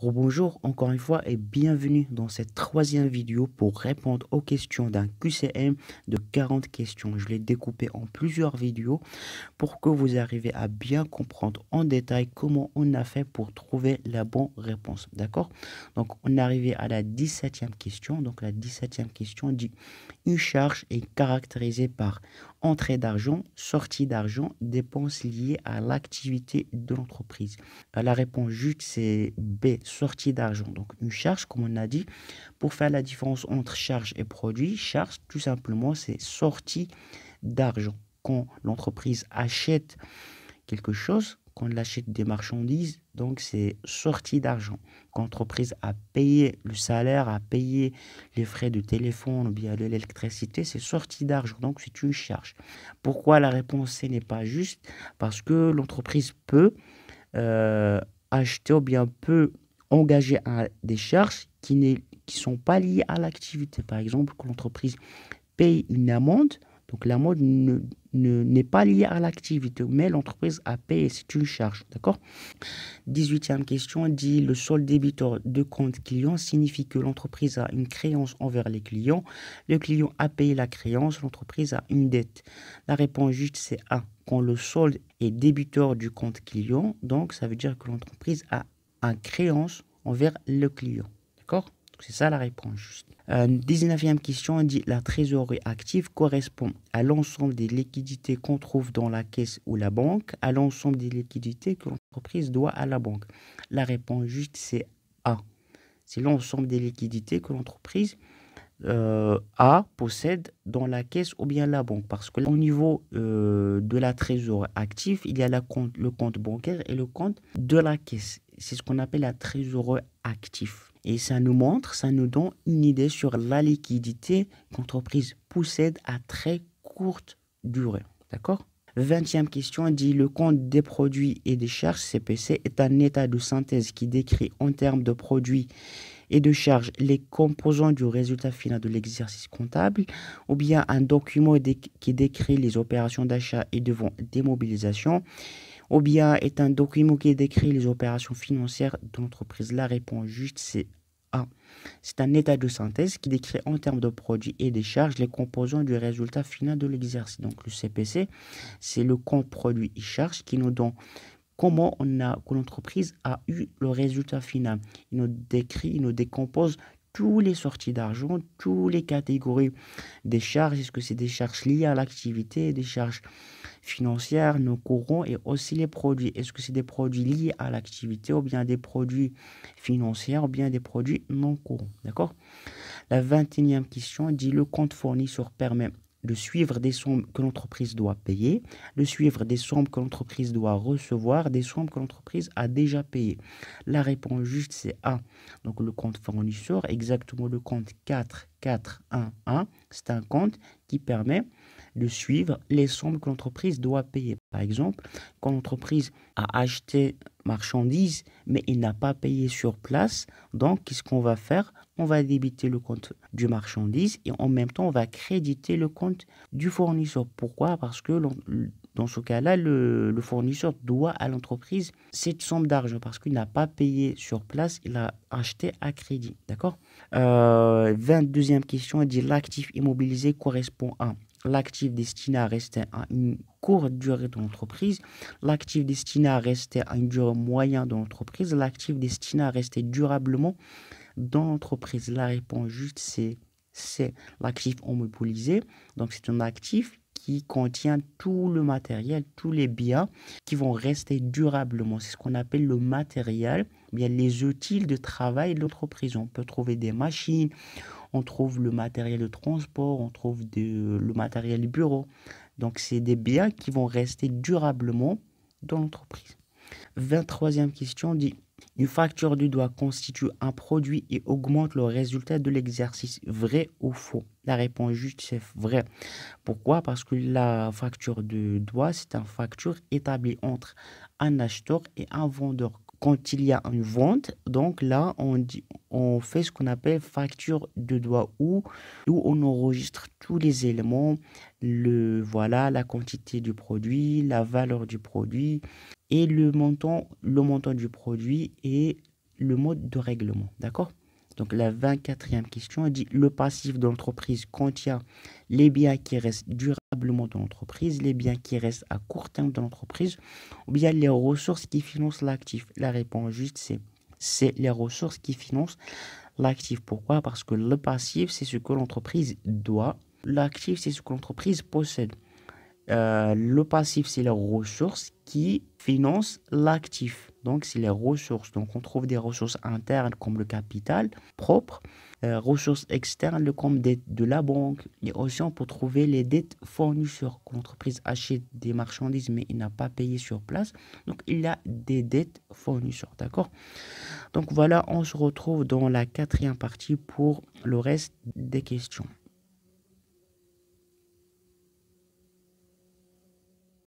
Rebonjour encore une fois et bienvenue dans cette troisième vidéo pour répondre aux questions d'un QCM de 40 questions. Je l'ai découpé en plusieurs vidéos pour que vous arriviez à bien comprendre en détail comment on a fait pour trouver la bonne réponse. D'accord? Donc on est arrivé à la 17e question. Donc la 17e question dit: une charge est caractérisée par entrée d'argent, sortie d'argent, dépenses liées à l'activité de l'entreprise. La réponse juste, c'est B, sortie d'argent. Donc, une charge, comme on a dit, pour faire la différence entre charge et produit, charge, tout simplement, c'est sortie d'argent. Quand l'entreprise achète quelque chose, quand elle achète des marchandises, donc c'est sortie d'argent. Quand l'entreprise a payé le salaire, a payé les frais de téléphone ou bien de l'électricité, c'est sortie d'argent, donc c'est une charge. Pourquoi la réponse C n'est pas juste? Parce que l'entreprise peut euh, acheter ou bien peut engager des charges qui sont pas liées à l'activité. Par exemple, que l'entreprise paye une amende, donc l'amende n'est pas liée à l'activité, mais l'entreprise a payé, c'est une charge, d'accord? 18e question dit: le solde débiteur de compte client signifie que l'entreprise a une créance envers les clients. Le client a payé la créance, l'entreprise a une dette. La réponse juste, c'est A. Quand le solde est débiteur du compte client, donc ça veut dire que l'entreprise a une créance envers le client. D'accord? C'est ça la réponse juste. 19e question dit: la trésorerie active correspond à l'ensemble des liquidités qu'on trouve dans la caisse ou la banque, à l'ensemble des liquidités que l'entreprise doit à la banque. La réponse juste, c'est A. C'est l'ensemble des liquidités que l'entreprise possède dans la caisse ou bien la banque. Parce que au niveau de la trésorerie active, il y a le compte bancaire et le compte de la caisse. C'est ce qu'on appelle la trésorerie active. Et ça nous donne une idée sur la liquidité que l'entreprise possède à très courte durée. D'accord? 20e question dit: le compte des produits et des charges CPC est un état de synthèse qui décrit en termes de produits et de charges les composants du résultat final de l'exercice comptable, ou bien un document qui décrit les opérations d'achat et de vente démobilisation, ou bien est un document qui décrit les opérations financières de l'entreprise. La réponse juste, c'est A. C'est un état de synthèse qui décrit en termes de produits et des charges les composants du résultat final de l'exercice. Donc le CPC, c'est le compte produit et charges qui nous donne comment que l'entreprise a eu le résultat final. Il nous décrit, il nous décompose toutes les sorties d'argent, toutes les catégories des charges. Est-ce que c'est des charges liées à l'activité, des charges financières, nos courants et aussi les produits. Est-ce que c'est des produits liés à l'activité ou bien des produits financiers ou bien des produits non courants? D'accord? La 21e question dit: le compte fournisseur permet de suivre des sommes que l'entreprise doit payer, de suivre des sommes que l'entreprise doit recevoir, des sommes que l'entreprise a déjà payées. La réponse juste, c'est A. Donc le compte fournisseur, exactement le compte 4411, c'est un compte qui permet de suivre les sommes que l'entreprise doit payer. Par exemple, quand l'entreprise a acheté marchandises, mais il n'a pas payé sur place, donc qu'est-ce qu'on va faire? On va débiter le compte du marchandise et en même temps, on va créditer le compte du fournisseur. Pourquoi? Parce que dans ce cas-là, le fournisseur doit à l'entreprise cette somme d'argent parce qu'il n'a pas payé sur place, il a acheté à crédit. D'accord? 22e question dit: l'actif immobilisé correspond à l'actif destiné à rester à une courte durée de l'entreprise, l'actif destiné à rester à une durée moyenne de l'entreprise, l'actif destiné à rester durablement dans l'entreprise. La réponse juste, c'est l'actif immobilisé. Donc, c'est un actif qui contient tout le matériel, tous les biens qui vont rester durablement. C'est ce qu'on appelle le matériel, bien les outils de travail de l'entreprise. On peut trouver des machines, on trouve le matériel de transport, on trouve le matériel de bureau. Donc, c'est des biens qui vont rester durablement dans l'entreprise. 23e question dit: une facture du doigt constitue un produit et augmente le résultat de l'exercice. Vrai ou faux? La réponse juste, c'est vrai. Pourquoi? Parce que la facture de doigt, c'est une facture établie entre un acheteur et un vendeur. Quand il y a une vente, donc là, on fait ce qu'on appelle facture de doigt où on enregistre tous les éléments, voilà, la quantité du produit, la valeur du produit et le montant du produit et le mode de règlement. D'accord? Donc la 24e question dit le passif de l'entreprise contient les biens qui restent durablement dans l'entreprise, les biens qui restent à court terme dans l'entreprise, ou bien les ressources qui financent l'actif. La réponse juste c'est les ressources qui financent l'actif. Pourquoi? Parce que le passif, c'est ce que l'entreprise doit. L'actif, c'est ce que l'entreprise possède. Le passif, c'est les ressources qui financent l'actif. Donc, c'est les ressources. Donc, on trouve des ressources internes comme le capital propre, ressources externes comme dettes de la banque. Et aussi, on peut trouver les dettes fournisseurs. Quand l'entreprise achète des marchandises, mais il n'a pas payé sur place. Donc, il y a des dettes fournisseurs. D'accord? Donc, voilà, on se retrouve dans la 4e partie pour le reste des questions.